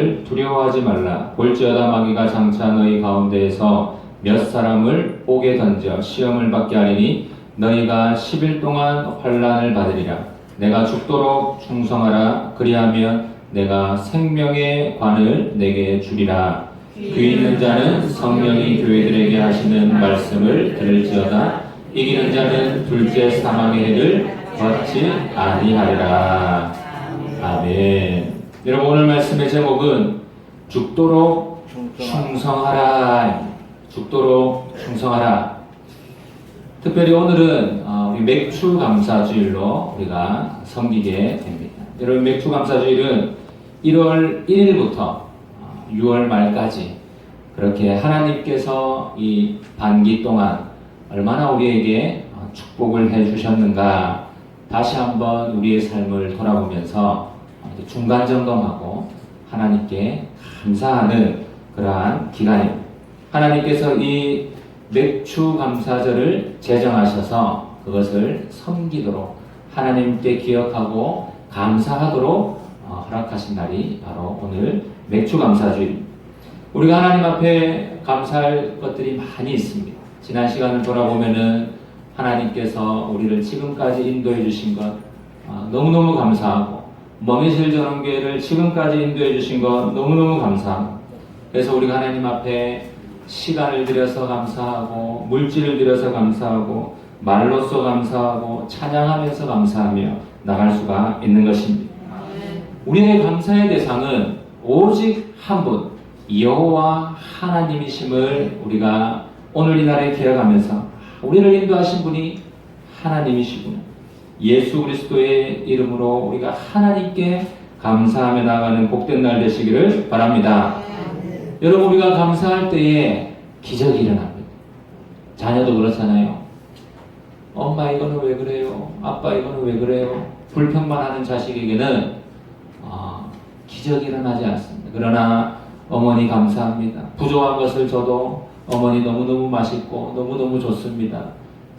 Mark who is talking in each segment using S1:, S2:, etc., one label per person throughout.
S1: 너희를 두려워하지 말라. 볼지어다 마귀가 장차 너희 가운데에서 몇 사람을 옥에 던져 시험을 받게 하리니 너희가 10일 동안 환난을 받으리라. 내가 죽도록 충성하라. 그리하면 내가 생명의 관을 내게 주리라. 귀 있는 자는 성령이 교회들에게 하시는 말씀을 들을지어다. 이기는 자는 둘째 사망의 해를 받지 아니하리라. 아멘. 여러분, 오늘 말씀의 제목은 죽도록 충성하라. 죽도록 충성하라. 특별히 오늘은 우리 맥주 감사주일로 우리가 섬기게 됩니다. 여러분, 맥주 감사주일은 1월 1일부터 6월 말까지 그렇게 하나님께서 이 반기 동안 얼마나 우리에게 축복을 해 주셨는가 다시 한번 우리의 삶을 돌아보면서 중간 점검하고 하나님께 감사하는 그러한 기간입니다. 하나님께서 이 맥주 감사절을 제정하셔서 그것을 섬기도록 하나님께 기억하고 감사하도록 허락하신 날이 바로 오늘 맥주 감사주일입니다. 우리가 하나님 앞에 감사할 것들이 많이 있습니다. 지난 시간을 돌아보면은 하나님께서 우리를 지금까지 인도해 주신 것 너무너무 감사하고, 멍에실 전원교회를 지금까지 인도해 주신 것 너무너무 감사하고, 그래서 우리가 하나님 앞에 시간을 들여서 감사하고, 물질을 들여서 감사하고, 말로써 감사하고, 찬양하면서 감사하며 나갈 수가 있는 것입니다. 우리의 감사의 대상은 오직 한 분, 여호와 하나님이심을 우리가 오늘 이 날에 기억하면서 우리를 인도하신 분이 하나님이시구나. 예수 그리스도의 이름으로 우리가 하나님께 감사하며 나가는 복된 날 되시기를 바랍니다. 여러분, 우리가 감사할 때에 기적이 일어납니다. 자녀도 그렇잖아요. 엄마 이거는 왜 그래요? 아빠 이거는 왜 그래요? 불평만 하는 자식에게는 기적이 일어나지 않습니다. 그러나 어머니 감사합니다. 부족한 것을 줘도 어머니 너무너무 맛있고 너무너무 좋습니다.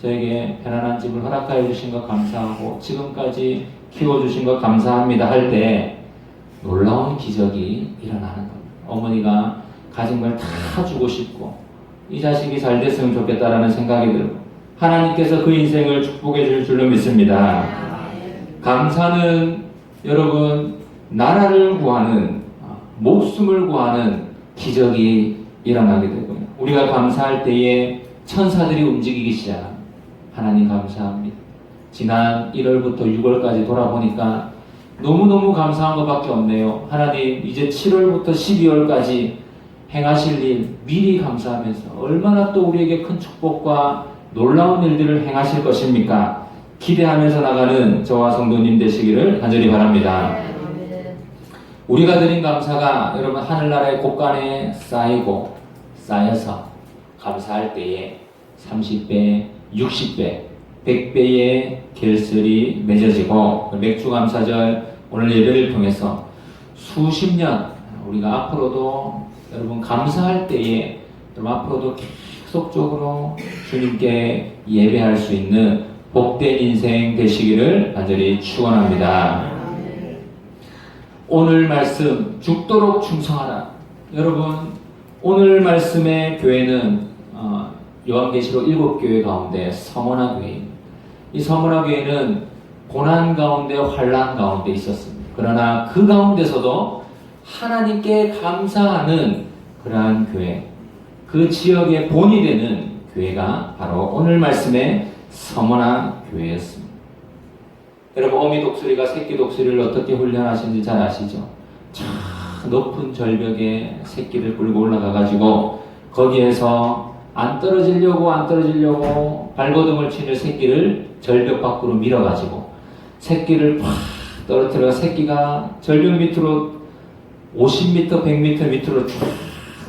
S1: 저에게 편안한 집을 허락하여 주신 것 감사하고 지금까지 키워주신 것 감사합니다 할 때 놀라운 기적이 일어나는 겁니다. 어머니가 가진 걸 다 주고 싶고 이 자식이 잘 됐으면 좋겠다라는 생각이 들고 하나님께서 그 인생을 축복해 줄 줄로 믿습니다. 감사는 여러분 나라를 구하는, 목숨을 구하는 기적이 일어나게 되고요. 우리가 감사할 때에 천사들이 움직이기 시작합니다. 하나님 감사합니다. 지난 1월부터 6월까지 돌아보니까 너무너무 감사한 것밖에 없네요. 하나님 이제 7월부터 12월까지 행하실 일 미리 감사하면서 얼마나 또 우리에게 큰 축복과 놀라운 일들을 행하실 것입니까? 기대하면서 나가는 저와 성도님 되시기를 간절히 바랍니다. 우리가 드린 감사가 여러분 하늘나라의 곳간에 쌓여서 감사할 때에 30배, 60배, 100배의 결실이 맺어지고 맥주 감사절 오늘 예배를 통해서 수십 년 우리가 앞으로도 여러분 감사할 때에 여러분 앞으로도 계속적으로 주님께 예배할 수 있는 복된 인생 되시기를 간절히 축원합니다. 오늘 말씀 죽도록 충성하라. 여러분 오늘 말씀의 교회는 요한계시록 7교회 가운데 서머나 교회입니다. 이 서머나 교회는 고난 가운데 환난 가운데 있었습니다. 그러나 그 가운데서도 하나님께 감사하는 그러한 교회, 그 지역의 본이 되는 교회가 바로 오늘 말씀의 서머나 교회였습니다. 여러분 어미 독수리가 새끼 독수리를 어떻게 훈련하시는지 잘 아시죠? 저 높은 절벽에 새끼를 끌고 올라가 가지고 거기에서 안 떨어지려고 발버둥을 치는 새끼를 절벽 밖으로 밀어 가지고 새끼를 팍 떨어뜨려 새끼가 절벽 밑으로 50m, 100m 밑으로 쫙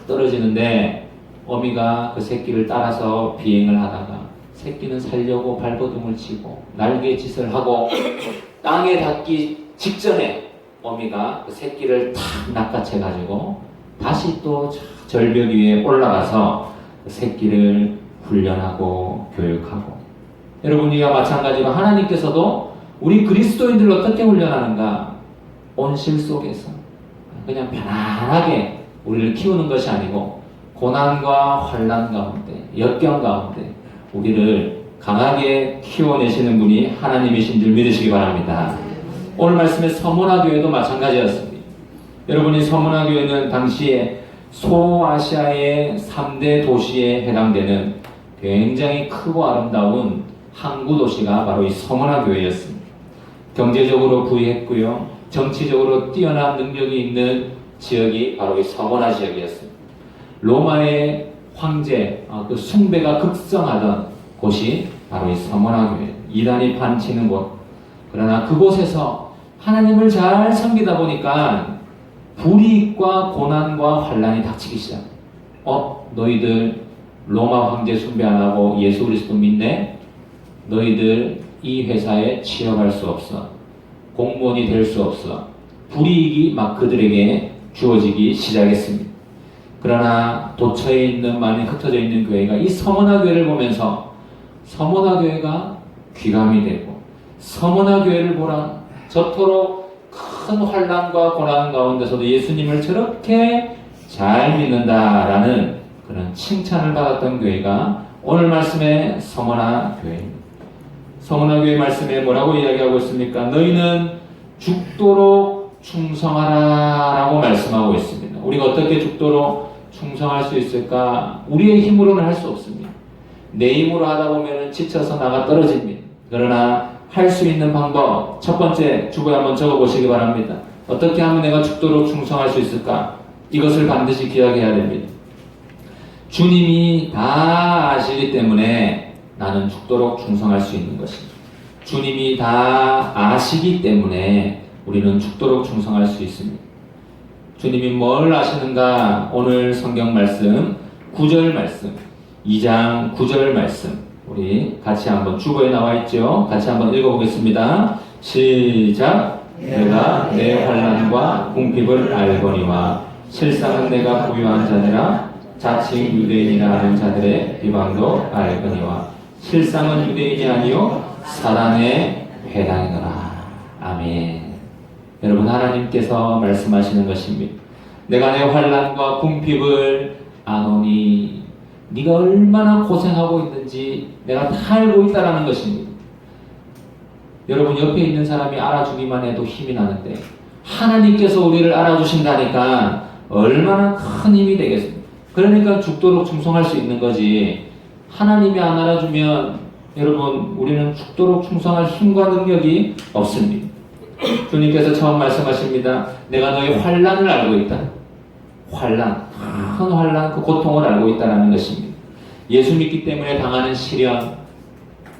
S1: 떨어지는데 어미가 그 새끼를 따라서 비행을 하다가 새끼는 살려고 발버둥을 치고 날개짓을 하고 땅에 닿기 직전에 어미가 그 새끼를 탁 낚아채 가지고 다시 또 절벽 위에 올라가서 그 새끼를 훈련하고 교육하고, 여러분 이와 마찬가지로 하나님께서도 우리 그리스도인들을 어떻게 훈련하는가? 온실 속에서 그냥 편안하게 우리를 키우는 것이 아니고 고난과 환난 가운데, 역경 가운데 우리를 강하게 키워내시는 분이 하나님이신 줄 믿으시기 바랍니다. 오늘 말씀의 서문화 교회도 마찬가지였습니다. 여러분이 서문화 교회는 당시에 소아시아의 3대 도시에 해당되는 굉장히 크고 아름다운 항구 도시가 바로 이 서문화 교회였습니다. 경제적으로 부유했고요. 정치적으로 뛰어난 능력이 있는 지역이 바로 이 서문화 지역이었습니다. 로마의 황제, 그 숭배가 극성하던 곳이 바로 이 서문화 교회, 이단이 판치는 곳. 그러나 그곳에서 하나님을 잘 섬기다 보니까 불이익과 고난과 환란이 닥치기 시작. 너희들 로마 황제 숭배 안 하고 예수 그리스도 믿네? 너희들 이 회사에 취업할 수 없어. 공무원이 될 수 없어. 불이익이 막 그들에게 주어지기 시작했습니다. 그러나 도처에 있는 많이 흩어져 있는 교회가 이 서문화 교회를 보면서 서문화 교회가 귀감이 되고 서문화 교회를 보라. 저토록 큰 환난과 고난 가운데서도 예수님을 저렇게 잘 믿는다라는 그런 칭찬을 받았던 교회가 오늘 말씀의 서문화 교회입니다. 서문화 교회 말씀에 뭐라고 이야기하고 있습니까? 너희는 죽도록 충성하라 라고 말씀하고 있습니다. 우리가 어떻게 죽도록 충성할 수 있을까? 우리의 힘으로는 할 수 없습니다. 내 힘으로 하다 보면 지쳐서 나가 떨어집니다. 그러나 할 수 있는 방법, 첫 번째 주보에 한번 적어보시기 바랍니다. 어떻게 하면 내가 죽도록 충성할 수 있을까? 이것을 반드시 기억해야 됩니다. 주님이 다 아시기 때문에 나는 죽도록 충성할 수 있는 것입니다. 주님이 다 아시기 때문에 우리는 죽도록 충성할 수 있습니다. 주님이 뭘 아시는가? 오늘 성경 말씀 9절 말씀, 2장 9절 말씀 우리 같이 한번 주보에 나와 있죠. 같이 한번 읽어보겠습니다. 시작. 내가 내 환난과 궁핍을 알거니와 실상은 내가 부유한 자니라. 자칭 유대인이라 하는 자들의 비방도 알거니와 실상은 유대인이 아니요 사단의 회당이더라. 아멘. 여러분, 하나님께서 말씀하시는 것입니다. 내가 내 환난과 궁핍을 아노니 네가 얼마나 고생하고 있는지 내가 다 알고 있다라는 것입니다. 여러분, 옆에 있는 사람이 알아주기만 해도 힘이 나는데 하나님께서 우리를 알아주신다니까 얼마나 큰 힘이 되겠습니까? 그러니까 죽도록 충성할 수 있는 거지. 하나님이 안 알아주면 여러분 우리는 죽도록 충성할 힘과 능력이 없습니다. 주님께서 처음 말씀하십니다. 내가 너의 환난을 알고 있다. 환난, 큰 환난, 그 고통을 알고 있다는 것입니다. 예수 믿기 때문에 당하는 시련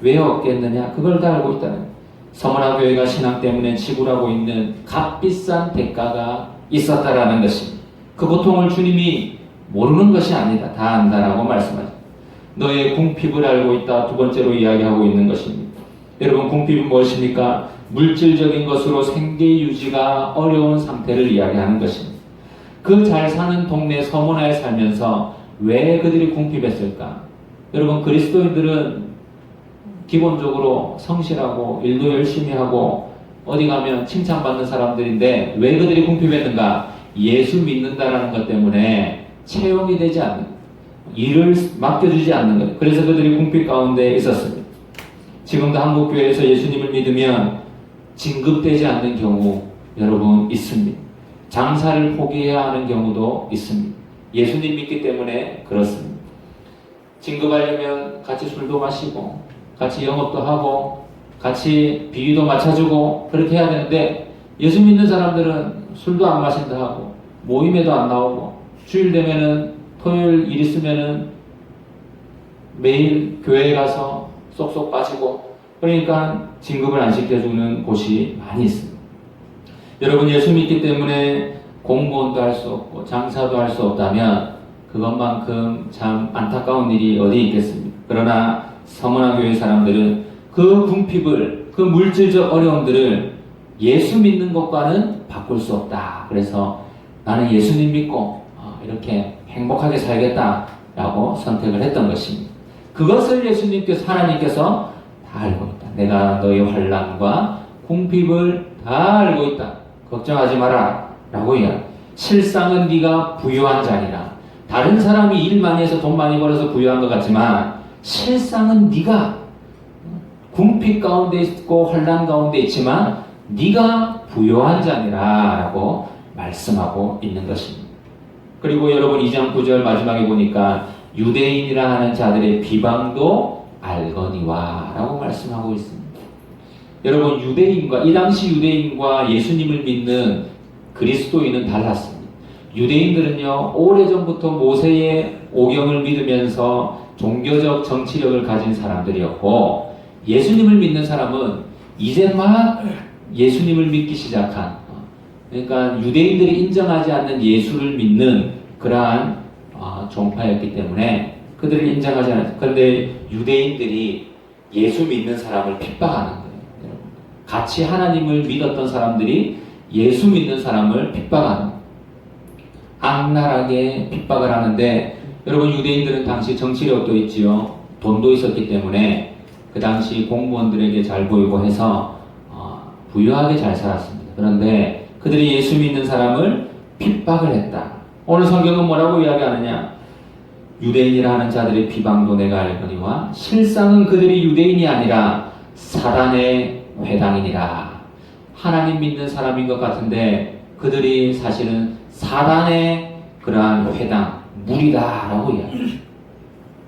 S1: 왜 없겠느냐? 그걸 다 알고 있다는. 서문화 교회가 신앙 때문에 지불하고 있는 값비싼 대가가 있었다라는 것입니다. 그 고통을 주님이 모르는 것이 아니다. 다 안다라고 말씀하죠. 너의 궁핍을 알고 있다. 두 번째로 이야기하고 있는 것입니다. 여러분, 궁핍은 무엇입니까? 물질적인 것으로 생계 유지가 어려운 상태를 이야기하는 것입니다. 그 잘 사는 동네 서문화에 살면서 왜 그들이 궁핍했을까? 여러분, 그리스도인들은 기본적으로 성실하고 일도 열심히 하고 어디 가면 칭찬받는 사람들인데 왜 그들이 궁핍했는가? 예수 믿는다라는 것 때문에 채용이 되지 않는, 일을 맡겨주지 않는 것. 그래서 그들이 궁핍 가운데 있었습니다. 지금도 한국교회에서 예수님을 믿으면 진급되지 않는 경우 여러분 있습니다. 장사를 포기해야 하는 경우도 있습니다. 예수님 믿기 때문에 그렇습니다. 진급하려면 같이 술도 마시고 같이 영업도 하고 같이 비위도 맞춰주고 그렇게 해야 되는데 예수 믿는 사람들은 술도 안 마신다 하고 모임에도 안 나오고 주일 되면은 토요일 일 있으면은 매일 교회에 가서 쏙쏙 빠지고 그러니까 진급을 안 시켜주는 곳이 많이 있습니다. 여러분, 예수 믿기 때문에 공무원도 할 수 없고 장사도 할 수 없다면 그것만큼 참 안타까운 일이 어디 있겠습니까? 그러나 서문화 교회 사람들은 그 궁핍을, 그 물질적 어려움들을 예수 믿는 것과는 바꿀 수 없다. 그래서 나는 예수님 믿고 이렇게 행복하게 살겠다라고 선택을 했던 것입니다. 그것을 예수님께서, 하나님께서 다 알고 있다. 내가 너의 환난과 궁핍을 다 알고 있다. 걱정하지 마라. 라고 이야기. 실상은 네가 부유한 자니라. 다른 사람이 일 많이 해서 돈 많이 벌어서 부유한 것 같지만 실상은 네가 궁핍 가운데 있고 환난 가운데 있지만 네가 부유한 자니라 라고 말씀하고 있는 것입니다. 그리고 여러분 2장 9절 마지막에 보니까 유대인이라 하는 자들의 비방도 알거니와 라고 말씀하고 있습니다. 여러분 유대인과 이 당시 유대인과 예수님을 믿는 그리스도인은 달랐습니다. 유대인들은요 오래전부터 모세의 오경을 믿으면서 종교적 정치력을 가진 사람들이었고 예수님을 믿는 사람은 이제 막 예수님을 믿기 시작한 그러니까 유대인들이 인정하지 않는 예수를 믿는 그러한 종파였기 때문에 그들을 인정하지 않았어요. 그런데 유대인들이 예수 믿는 사람을 핍박하는 거예요. 같이 하나님을 믿었던 사람들이 예수 믿는 사람을 핍박하는 거예요. 악랄하게 핍박을 하는데 여러분 유대인들은 당시 정치력도 있지요. 돈도 있었기 때문에 그 당시 공무원들에게 잘 보이고 해서 부유하게 잘 살았습니다. 그런데 그들이 예수 믿는 사람을 핍박을 했다. 오늘 성경은 뭐라고 이야기하느냐? 유대인이라 하는 자들의 비방도 내가 알거니와 실상은 그들이 유대인이 아니라 사단의 회당이니라. 하나님 믿는 사람인 것 같은데 그들이 사실은 사단의 그러한 회당, 무리다라고 이야기합니다.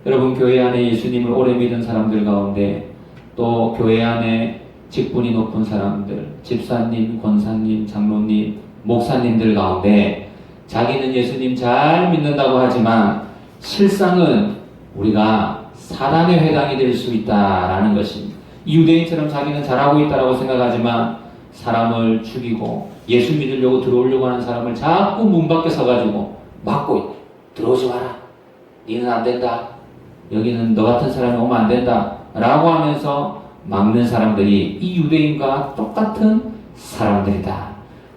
S1: 여러분 교회 안에 예수님을 오래 믿은 사람들 가운데 또 교회 안에 직분이 높은 사람들, 집사님, 권사님, 장로님, 목사님들 가운데 자기는 예수님 잘 믿는다고 하지만 실상은 우리가 사단의 회당이 될 수 있다라는 것입니다. 유대인처럼 자기는 잘하고 있다라고 생각하지만 사람을 죽이고 예수 믿으려고 들어오려고 하는 사람을 자꾸 문 밖에 서가지고 막고 있다. 들어오지 마라. 니는 안 된다. 여기는 너 같은 사람이 오면 안 된다. 라고 하면서 막는 사람들이 이 유대인과 똑같은 사람들이다.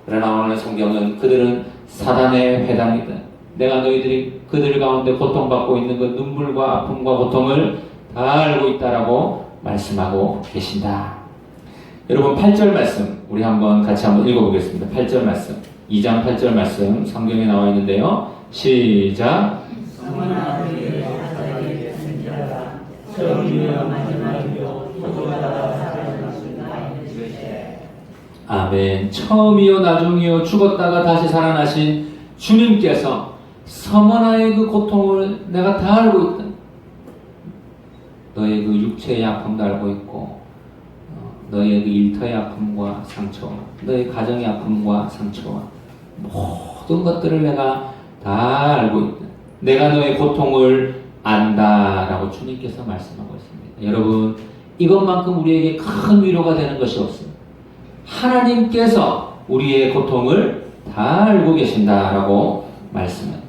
S1: 그러나 오늘 성경은 그들은 사단의 회당이다. 내가 너희들이 그들 가운데 고통받고 있는 그 눈물과 아픔과 고통을 다 알고 있다라고 말씀하고 계신다. 여러분 8절 말씀 우리 같이 한번 읽어보겠습니다. 8절 말씀 2장 8절 말씀 성경에 나와 있는데요. 시작. 아멘. 처음이요 나중이요 죽었다가 다시 살아나신 주님께서 서머나의 그 고통을 내가 다 알고 있다. 너의 그 육체의 아픔도 알고 있고 너의 그 일터의 아픔과 상처, 너의 가정의 아픔과 상처와 모든 것들을 내가 다 알고 있다. 내가 너의 고통을 안다라고 주님께서 말씀하고 있습니다. 여러분 이것만큼 우리에게 큰 위로가 되는 것이 없습니다. 하나님께서 우리의 고통을 다 알고 계신다라고 말씀합니다.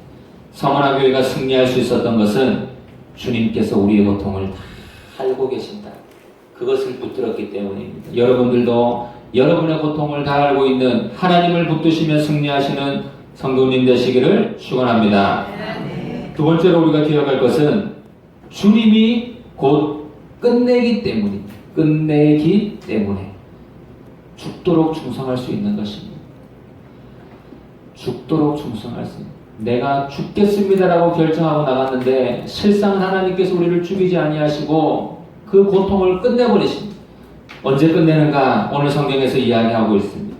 S1: 성원아 교회가 승리할 수 있었던 것은 주님께서 우리의 고통을 다 알고 계신다. 그것을 붙들었기 때문입니다. 여러분들도 여러분의 고통을 다 알고 있는 하나님을 붙드시며 승리하시는 성도님 되시기를 축원합니다. 두 번째로 우리가 기억할 것은 주님이 곧 끝내기 때문입니다. 끝내기 때문에 죽도록 충성할 수 있는 것입니다. 죽도록 충성할 수 있는. 내가 죽겠습니다라고 결정하고 나갔는데 실상은 하나님께서 우리를 죽이지 아니하시고 그 고통을 끝내버리십니다. 언제 끝내는가? 오늘 성경에서 이야기하고 있습니다.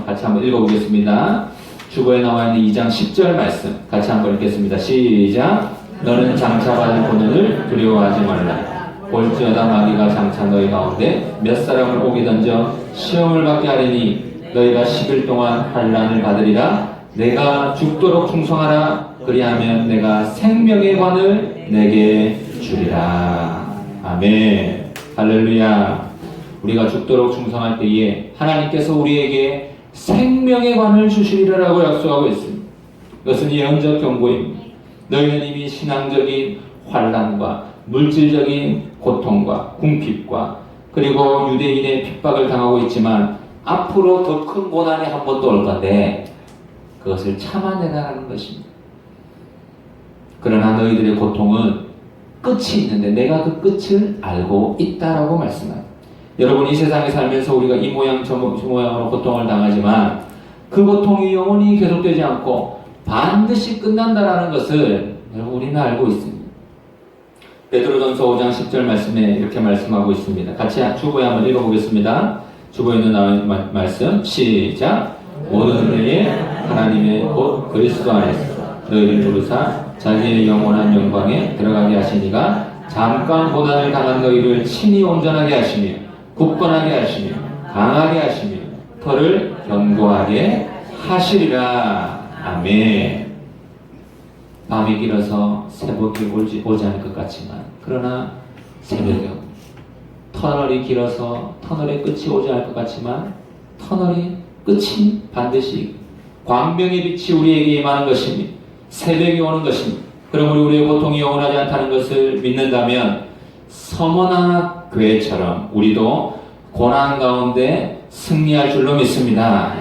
S1: 같이 한번 읽어보겠습니다. 주보에 나와 있는 2장 10절 말씀 같이 한번 읽겠습니다. 시작. 너는 장차 받을 고난을 두려워하지 말라. 볼지어다 마귀가 장차 너희 가운데 몇 사람을 오게 던져 시험을 받게 하리니 너희가 10일 동안 환난을 받으리라. 내가 죽도록 충성하라. 그리하면 내가 생명의 관을 내게 주리라. 아멘. 할렐루야. 우리가 죽도록 충성할 때에 하나님께서 우리에게 생명의 관을 주시리라고 약속하고 있습니다. 이것은 예언적 경고입니다. 너희는 이미 신앙적인 환난과 물질적인 고통과 궁핍과 그리고 유대인의 핍박을 당하고 있지만 앞으로 더 큰 고난이 한 번 또 올 건데 그것을 참아내라는 것입니다. 그러나 너희들의 고통은 끝이 있는데 내가 그 끝을 알고 있다라고 말씀합니다. 여러분 이 세상에 살면서 우리가 이 모양 저 모양으로 고통을 당하지만 그 고통이 영원히 계속되지 않고 반드시 끝난다라는 것을 여러분 우리는 알고 있습니다. 베드로전서 5장 10절 말씀에 이렇게 말씀하고 있습니다. 같이 주보에 한번 읽어보겠습니다. 주보에 있는 나온 말씀 시작. 모든 은혜에 하나님의 곧 그리스도 안에서 너희를 부르사 자기의 영원한 영광에 들어가게 하시니가 잠깐 고난을 당한 너희를 친히 온전하게 하시며 굳건하게 하시며 강하게 하시며 터를 견고하게 하시리라. 아멘. 밤이 길어서 새벽이 오지 않을 것 같지만 그러나 새벽이 옵니다. 터널이 길어서 터널의 끝이 오지 않을 것 같지만 터널의 끝이 반드시 광명의 빛이 우리에게 임하는 것입니다. 새벽이 오는 것입니다. 그러므로 우리의 고통이 영원하지 않다는 것을 믿는다면 서머나 교회처럼 우리도 고난 가운데 승리할 줄로 믿습니다.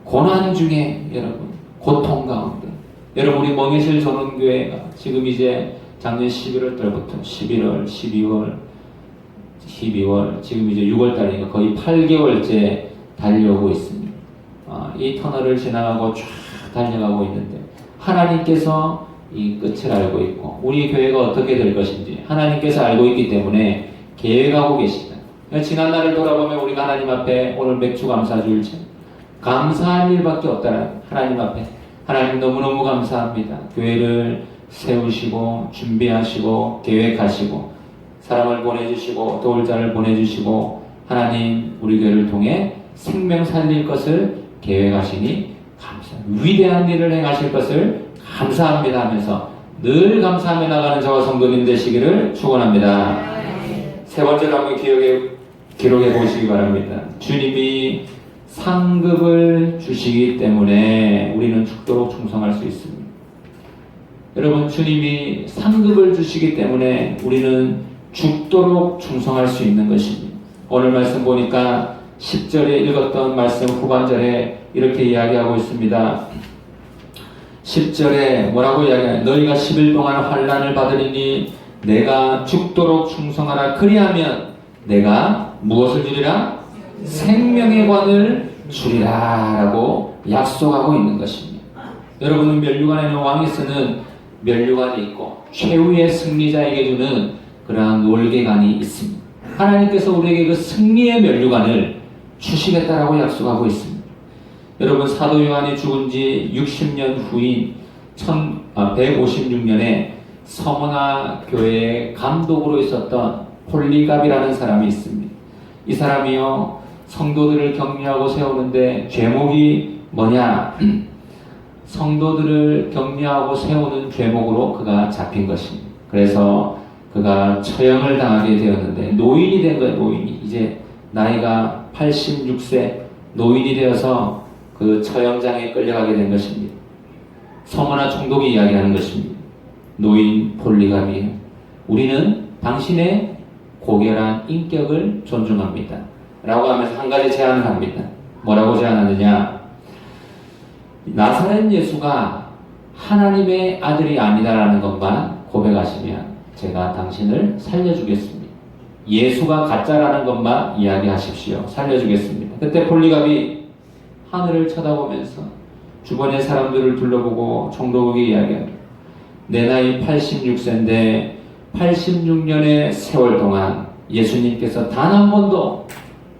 S1: 고난 중에 여러분, 고통 가운데 여러분 우리 멍에실 전원교회가 지금 이제 작년 11월 달부터 11월, 12월 지금 이제 6월 달이니까 거의 8개월째 달려오고 있습니다. 이 터널을 지나가고 쫙 달려가고 있는데 하나님께서 이 끝을 알고 있고 우리 교회가 어떻게 될 것인지 하나님께서 알고 있기 때문에 계획하고 계시다. 지난 날을 돌아보면 우리가 하나님 앞에 오늘 맥주 감사주일째 감사할 일밖에 없다는 하나님 앞에 하나님 너무너무 감사합니다. 교회를 세우시고 준비하시고 계획하시고 사람을 보내주시고 도울 자를 보내주시고 하나님 우리 교회를 통해 생명 살릴 것을 계획하시니 감사합니다. 위대한 일을 행하실 것을 감사합니다 하면서 늘 감사하며 나가는 저와 성도님 되시기를 축원합니다. 세 번째로 한번 기록해 보시기 바랍니다. 주님이 상급을 주시기 때문에 우리는 죽도록 충성할 수 있습니다. 여러분 주님이 상급을 주시기 때문에 우리는 죽도록 충성할 수 있는 것입니다. 오늘 말씀 보니까 10절에 읽었던 말씀 후반절에 이렇게 이야기하고 있습니다. 10절에 뭐라고 이야기하냐? 너희가 10일 동안 환난을 받으리니 내가 죽도록 충성하라. 그리하면 내가 무엇을 주리라? 생명의 관을 주리라 라고 약속하고 있는 것입니다. 여러분은 면류관에는 왕이 쓰는 면류관이 있고 최후의 승리자에게 주는 그러한 놀개관이 있습니다. 하나님께서 우리에게 그 승리의 면류관을 주시겠다라고 약속하고 있습니다. 여러분 사도 요한이 죽은 지 60년 후인 156년에 서머나 교회의 감독으로 있었던 폴리갑이라는 사람이 있습니다. 이 사람이요 성도들을 격려하고 세우는데 죄목이 뭐냐? 성도들을 격려하고 세우는 죄목으로 그가 잡힌 것입니다. 그래서 그가 처형을 당하게 되었는데 노인이 된 거예요. 노인이 이제 나이가 86세 노인이 되어서 그 처형장에 끌려가게 된 것입니다. 서머나 총독이 이야기하는 것입니다. 노인 폴리갑이에요. 우리는 당신의 고결한 인격을 존중합니다. 라고 하면서 한 가지 제안을 합니다. 뭐라고 제안하느냐? 나사렛 예수가 하나님의 아들이 아니다라는 것만 고백하시면 제가 당신을 살려주겠습니다. 예수가 가짜라는 것만 이야기하십시오. 살려주겠습니다. 그때 폴리갑이 하늘을 쳐다보면서 주변의 사람들을 둘러보고 총독에게 이야기합니다. 내 나이 86세인데 86년의 세월 동안 예수님께서 단 한 번도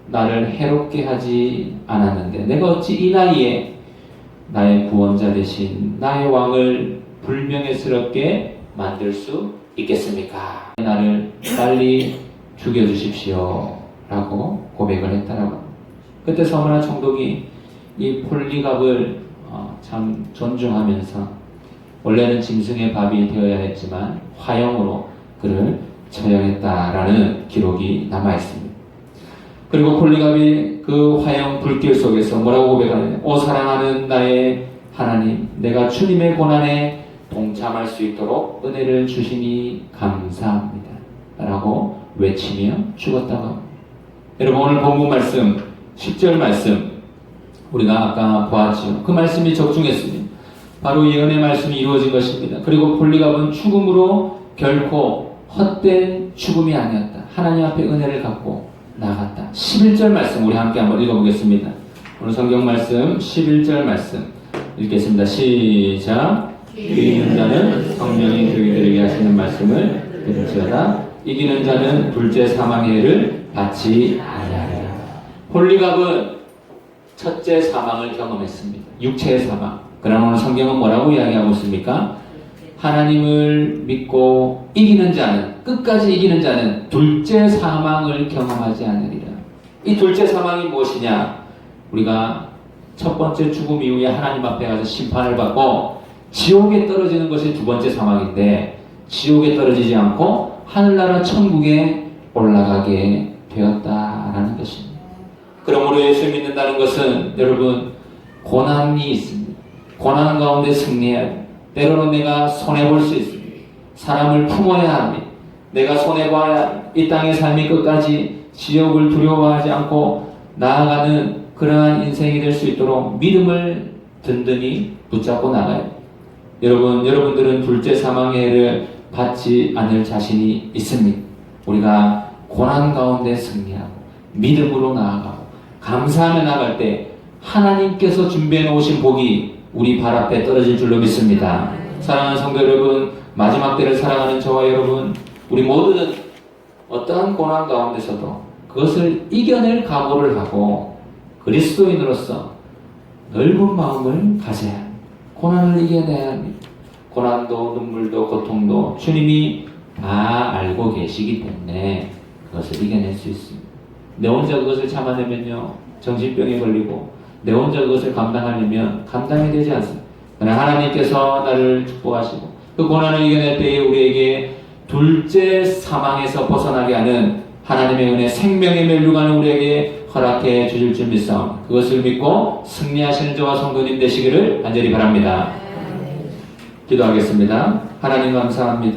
S1: 나를 해롭게 하지 않았는데 내가 어찌 이 나이에 나의 구원자 되신 나의 왕을 불명예스럽게 만들 수 있겠습니까? 나를 빨리 죽여주십시오 라고 고백을 했다라고 합니다. 그때 서머나 총독이 이 폴리갑을 참 존중하면서 원래는 짐승의 밥이 되어야 했지만 화형으로 그를 처형했다라는 기록이 남아있습니다. 그리고 폴리갑이 그 화형 불길 속에서 뭐라고 고백하느냐? 오 사랑하는 나의 하나님, 내가 주님의 고난에 동참할 수 있도록 은혜를 주시니 감사합니다 라고 외치며 죽었다고 합니다. 여러분 오늘 본문 말씀 10절 말씀 우리가 아까 보았죠. 그 말씀이 적중했습니다. 바로 예언의 말씀이 이루어진 것입니다. 그리고 폴리갑은 죽음으로 결코 헛된 죽음이 아니었다. 하나님 앞에 은혜를 갖고 나갔다. 11절 말씀 우리 함께 한번 읽어보겠습니다. 오늘 성경 말씀 11절 말씀 읽겠습니다. 시작. 귀 있는 자는 성령이 교회들에게 하시는 말씀을 들을지어다. 이기는 자는 둘째 사망의 해를 받지 아니하리라. 홀리갑은 첫째 사망을 경험했습니다. 육체의 사망. 그러나 오늘 성경은 뭐라고 이야기하고 있습니까? 하나님을 믿고 이기는 자는, 끝까지 이기는 자는 둘째 사망을 경험하지 않으리라. 이 둘째 사망이 무엇이냐? 우리가 첫 번째 죽음 이후에 하나님 앞에 가서 심판을 받고 지옥에 떨어지는 것이 두 번째 사망인데, 지옥에 떨어지지 않고 하늘나라 천국에 올라가게 되었다라는 것입니다. 그러므로 예수 믿는다는 것은 여러분 고난이 있습니다. 고난 가운데 승리해야 합니다. 때로는 내가 손해볼 수 있습니다. 사람을 품어야 합니다. 내가 손해봐야 이 땅의 삶이 끝까지 지옥을 두려워하지 않고 나아가는 그러한 인생이 될 수 있도록 믿음을 든든히 붙잡고 나가야 합니다. 여러분들은 둘째 사망의 해를 받지 않을 자신이 있습니다. 우리가 고난 가운데 승리하고 믿음으로 나아가고 감사하며 나갈 때 하나님께서 준비해 놓으신 복이 우리 발 앞에 떨어질 줄로 믿습니다. 사랑하는 성도 여러분, 마지막 때를 살아가는 저와 여러분, 우리 모두는 어떠한 고난 가운데서도 그것을 이겨낼 각오를 하고 그리스도인으로서 넓은 마음을 가져야 합니다. 고난을 이겨내야 합니다. 고난도 눈물도 고통도 주님이 다 알고 계시기 때문에 그것을 이겨낼 수 있습니다. 내 혼자 그것을 참아내면요, 정신병에 걸리고 내 혼자 그것을 감당하려면 감당이 되지 않습니다. 그러나 하나님께서 나를 축복하시고 그 고난을 이겨낼 때에 우리에게 둘째 사망에서 벗어나게 하는 하나님의 은혜, 생명의 멸류관을 우리에게 허락해 주실 줄 믿사옵니다. 그것을 믿고 승리하시는 저와 성도님 되시기를 간절히 바랍니다. 기도하겠습니다. 하나님 감사합니다.